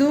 2